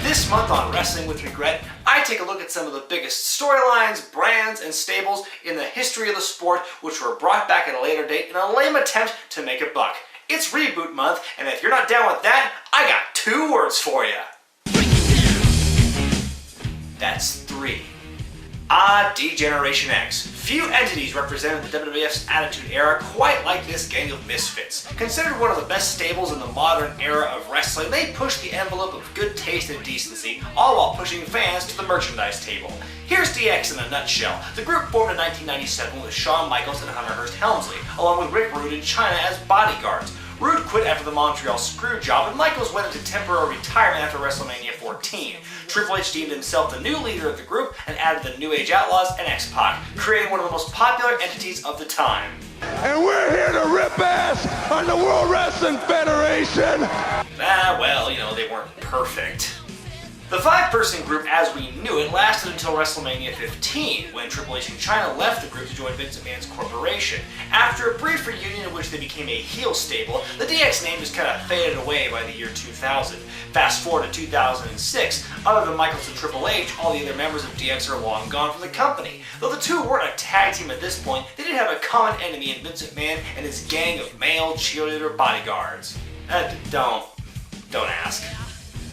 This month on Wrestling with Regret, I take a look at some of the biggest storylines, brands, and stables in the history of the sport which were brought back at a later date in a lame attempt to make a buck. It's Reboot Month, and if you're not down with that, I got 2 words for you. That's 3. D-Generation X. Few entities represented the WWF's Attitude Era quite like this gang of misfits. Considered one of the best stables in the modern era of wrestling, they pushed the envelope of good taste and decency, all while pushing fans to the merchandise table. Here's DX in a nutshell. The group formed in 1997 with Shawn Michaels and Hunter Hearst Helmsley, along with Rick Rude and Chyna as bodyguards. Rude quit after the Montreal Screwjob, and Michaels went into temporary retirement after WrestleMania 14. Triple H deemed himself the new leader of the group and added the New Age Outlaws and X-Pac, creating one of the most popular entities of the time. And we're here to rip ass on the World Wrestling Federation! Well, you know, they weren't perfect. The 5-person group as we knew it lasted until WrestleMania 15, when Triple H and Chyna left the group to join Vince McMahon's corporation. After a brief reunion in which they became a heel stable, the DX name just kind of faded away by the year 2000. Fast forward to 2006, other than Michaels and Triple H, all the other members of DX are long gone from the company. Though the two weren't a tag team at this point, they did have a common enemy in Vince McMahon and his gang of male cheerleader bodyguards. Don't ask.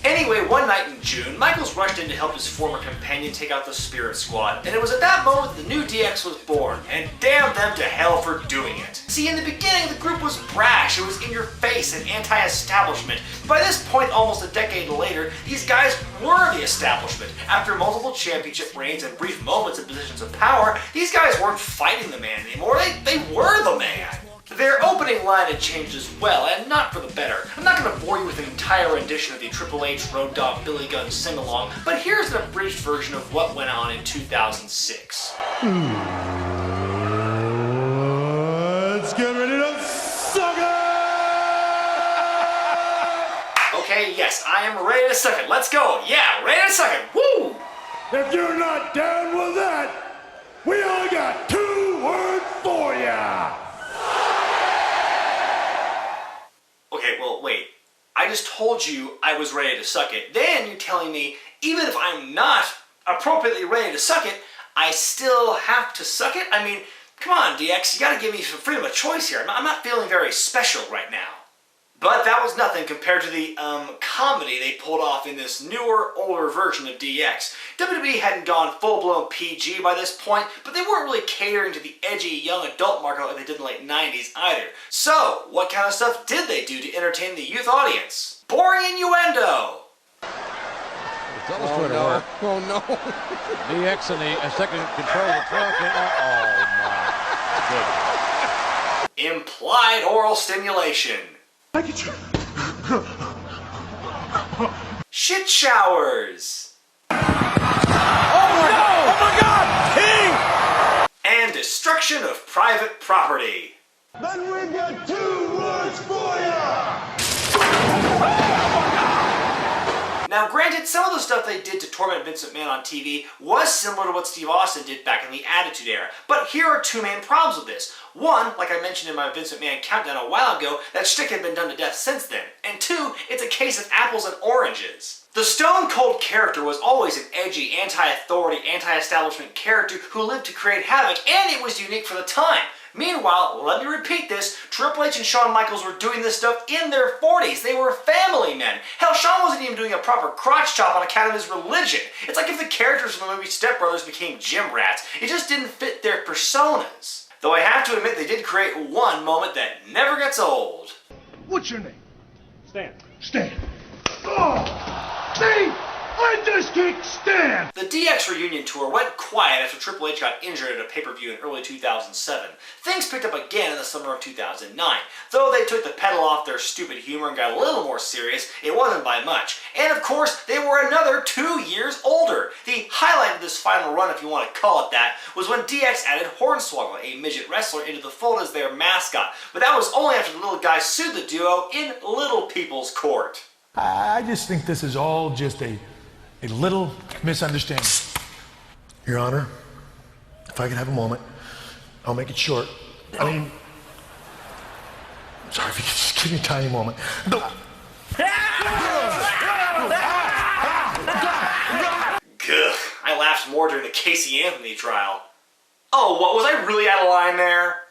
Anyway, one night in June, Michaels rushed in to help his former companion take out the Spirit Squad, and it was at that moment that the new DX was born, and damn them to hell for doing it. See, in the beginning, the group was brash, it was in your face and anti-establishment. By this point, almost a decade later, these guys were the establishment. After multiple championship reigns and brief moments in positions of power, these guys weren't fighting the man anymore, they were the man. Their opening line had changed as well, and not for the better. I'm not going to bore you with an entire rendition of the Triple H Road Dogg Billy Gunn sing-along, but here's an abridged version of what went on in 2006. Let's get ready to suck it! Okay, yes, I am ready to suck it. Let's go. Yeah, ready to suck it. Woo! If you're not down with that, we only got 2 words for ya! Okay, well, wait. I just told you I was ready to suck it. Then you're telling me, even if I'm not appropriately ready to suck it, I still have to suck it? I mean, come on, DX, you gotta give me some freedom of choice here. I'm not feeling very special right now. But that was nothing compared to the, comedy they pulled off in this newer, older version of DX. WWE hadn't gone full-blown PG by this point, but they weren't really catering to the edgy young adult market like they did in the late 90s either. So, what kind of stuff did they do to entertain the youth audience? Boring innuendo! Oh no. Oh no. DX in the second control of the truck. Oh my goodness. Implied oral stimulation. Shit showers. Oh my God! King! And destruction of private property. Then we got 2 words for ya! Now granted, some of the stuff they did to torment Vince McMahon on TV was similar to what Steve Austin did back in the Attitude Era, but here are 2 main problems with this. One, like I mentioned in my Vince McMahon countdown a while ago, that shtick had been done to death since then. And 2, it's a case of apples and oranges. The Stone Cold character was always an edgy, anti-authority, anti-establishment character who lived to create havoc, and it was unique for the time. Meanwhile, let me repeat this, Triple H and Shawn Michaels were doing this stuff in their 40s. They were family men. Hell, Shawn wasn't even doing a proper crotch chop on account of his religion. It's like if the characters from the movie Step Brothers became gym rats. It just didn't fit their personas. Though I have to admit they did create one moment that never gets old. What's your name? Stan. Stan. Oh! See? I just can't stand! The DX reunion tour went quiet after Triple H got injured at a pay-per-view in early 2007. Things picked up again in the summer of 2009. Though they took the pedal off their stupid humor and got a little more serious, it wasn't by much. And of course, they were another 2 years older. The highlight of this final run, if you want to call it that, was when DX added Hornswoggle, a midget wrestler, into the fold as their mascot. But that was only after the little guy sued the duo in Little People's Court. I just think this is all just a little misunderstanding. Your Honor, if I could have a moment, I'll make it short. I mean, sorry, if you could just give me a tiny moment. Gugh, I laughed more during the Casey Anthony trial. Oh, what, was I really out of line there?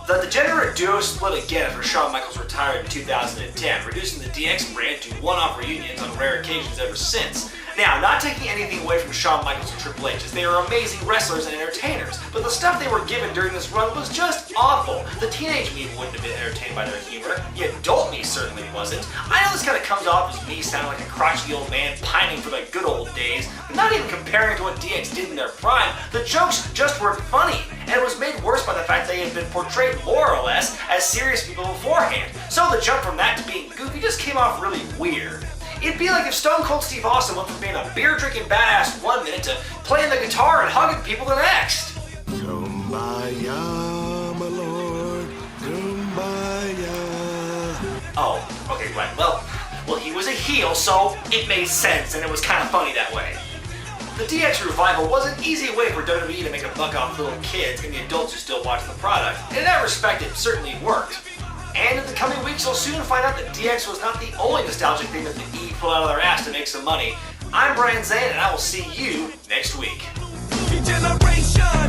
The degenerate duo split again after Shawn Michaels retired in 2010, reducing the DX brand to one-off reunions on rare occasions ever since. Now, not taking anything away from Shawn Michaels and Triple H, as they are amazing wrestlers and entertainers, but the stuff they were given during this run was just awful. The teenage me wouldn't have been entertained by their humor, the adult me certainly wasn't. I know this kind of comes off as me sounding like a crotchety old man pining for the good old days, but not even comparing to what DX did in their prime. The jokes just weren't funny, and it was made worse by the fact they had been portrayed more or less as serious people beforehand. So the jump from that to being goofy just came off really weird. It'd be like if Stone Cold Steve Austin went from being a beer-drinking badass one minute to playing the guitar and hugging people the next. Kumbaya, my lord, kumbaya. Oh, okay, right. Well, he was a heel, so it made sense, and it was kind of funny that way. The DX revival was an easy way for WWE to make a buck off little kids and the adults who still watch the product, and in that respect, it certainly worked. And in the coming weeks, you'll soon find out that DX was not the only nostalgic thing that the E pulled out of their ass to make some money. I'm Brian Zane, and I will see you next week. Generation.